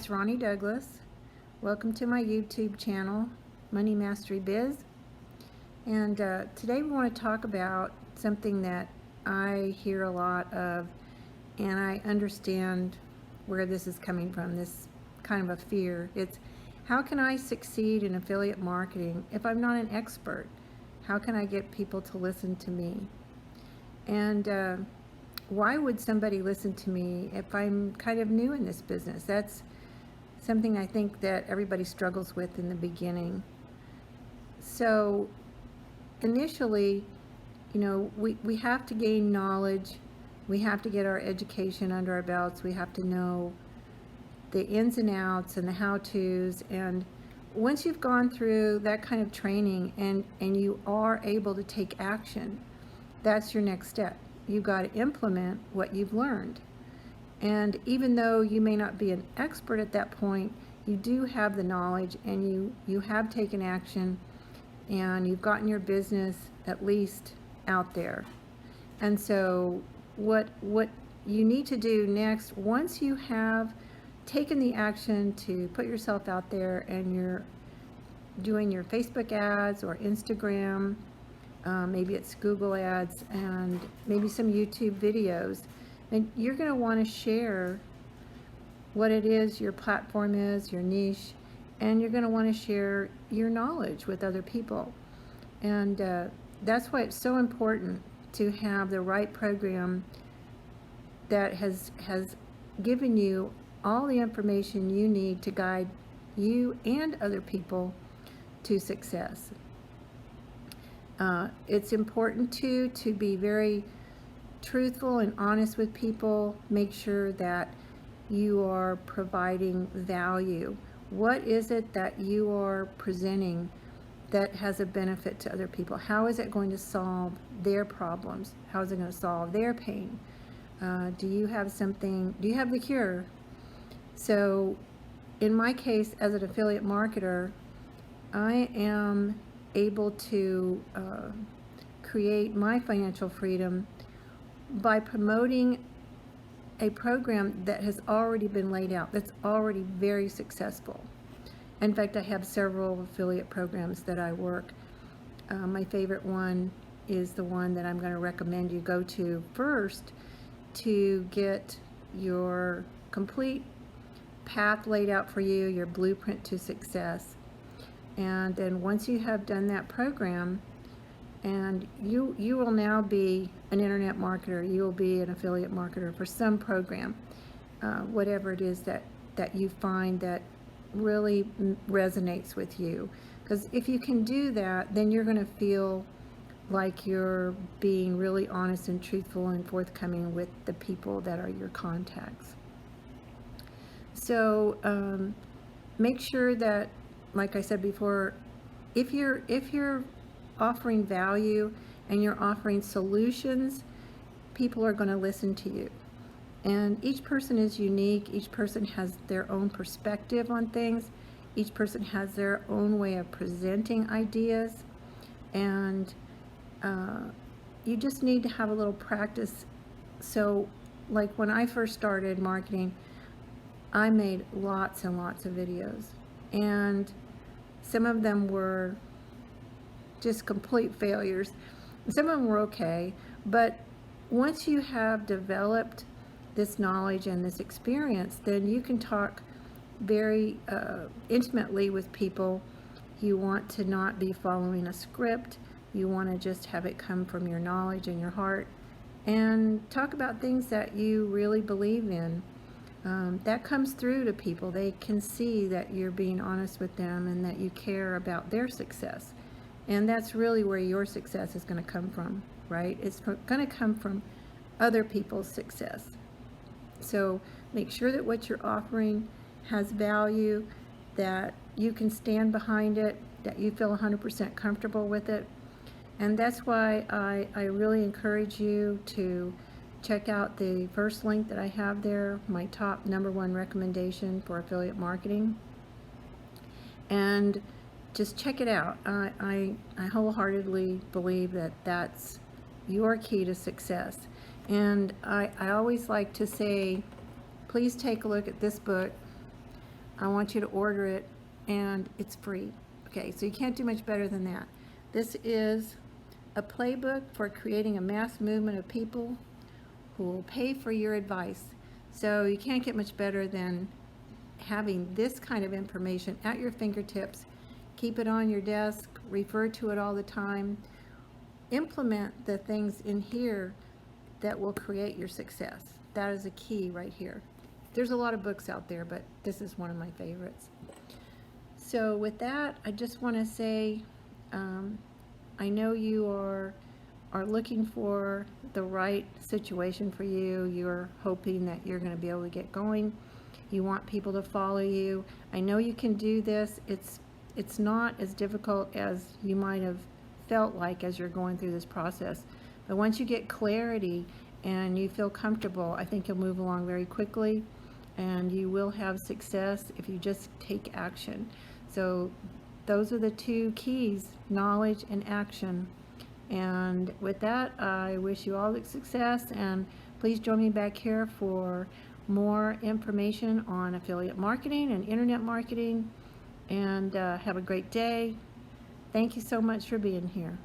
is Ronnie Douglas. Welcome to my YouTube channel, Money Mastery Biz. And today we want to talk about something that I hear a lot of, and I understand where this is coming from, this kind of a fear. It's, how can I succeed in affiliate marketing if I'm not an expert? How can I get people to listen to me? And why would somebody listen to me if I'm kind of new in this business? That's something I think that everybody struggles with in the beginning. So initially, we have to gain knowledge. We have to get our education under our belts. We have to know the ins and outs and the how-tos. And once you've gone through that kind of training and you are able to take action, that's your next step. You've got to implement what you've learned. And even though you may not be an expert at that point, you do have the knowledge, and you have taken action, and you've gotten your business at least out there. And so what you need to do next, once you have taken the action to put yourself out there and you're doing your Facebook ads or Instagram, maybe it's Google ads and maybe some YouTube videos, and you're going to want to share what it is your platform is, your niche, and you're going to want to share your knowledge with other people. And that's why it's so important to have the right program that has given you all the information you need to guide you and other people to success. It's important to be very truthful and honest with people. Make sure that you are providing value. What is it that you are presenting that has a benefit to other people? How is it going to solve their problems? How is it going to solve their pain? Do you have something? Do you have the cure? So in my case, as an affiliate marketer, I am able to create my financial freedom by promoting a program that has already been laid out, that's already very successful. In fact, I have several affiliate programs that I work. My favorite one is the one that I'm going to recommend you go to first to get your complete path laid out for you, your blueprint to success. And then once you have done that program, and you will now be an internet marketer, you will be an affiliate marketer for some program, whatever it is that you find that really resonates with you. Because if you can do that, then you're going to feel like you're being really honest and truthful and forthcoming with the people that are your contacts. So make sure that, like I said before, if you're offering value and you're offering solutions, people are going to listen to you. And each person is unique. Each person has their own perspective on things. Each person has their own way of presenting ideas. And you just need to have a little practice. So like when I first started marketing, I made lots and lots of videos. And some of them were just complete failures. Some of them were okay, but once you have developed this knowledge and this experience, then you can talk very intimately with people. You want to not be following a script. You want to just have it come from your knowledge and your heart, and talk about things that you really believe in. That comes through to people. They can see that you're being honest with them and that you care about their success. And that's really where your success is going to come from, right? It's going to come from other people's success. So make sure that what you're offering has value, that you can stand behind it, that you feel 100% comfortable with it. And that's why I really encourage you to check out the first link that I have there, my top #1 recommendation for affiliate marketing. And just check it out. I wholeheartedly believe that that's your key to success. And I always like to say, please take a look at this book. I want you to order it, and it's free. Okay, so you can't do much better than that. This is a playbook for creating a mass movement of people who will pay for your advice. So you can't get much better than having this kind of information at your fingertips. Keep it on your desk, refer to it all the time. Implement the things in here that will create your success. That is a key right here. There's a lot of books out there, but this is one of my favorites. So with that, I just want to say, I know you are looking for the right situation for you. You're hoping that you're going to be able to get going. You want people to follow you. I know you can do this. It's not as difficult as you might have felt like as you're going through this process. But once you get clarity and you feel comfortable, I think you'll move along very quickly, and you will have success if you just take action. So those are the two keys: knowledge and action. And with that, I wish you all the success, and please join me back here for more information on affiliate marketing and internet marketing. And have a great day. Thank you so much for being here.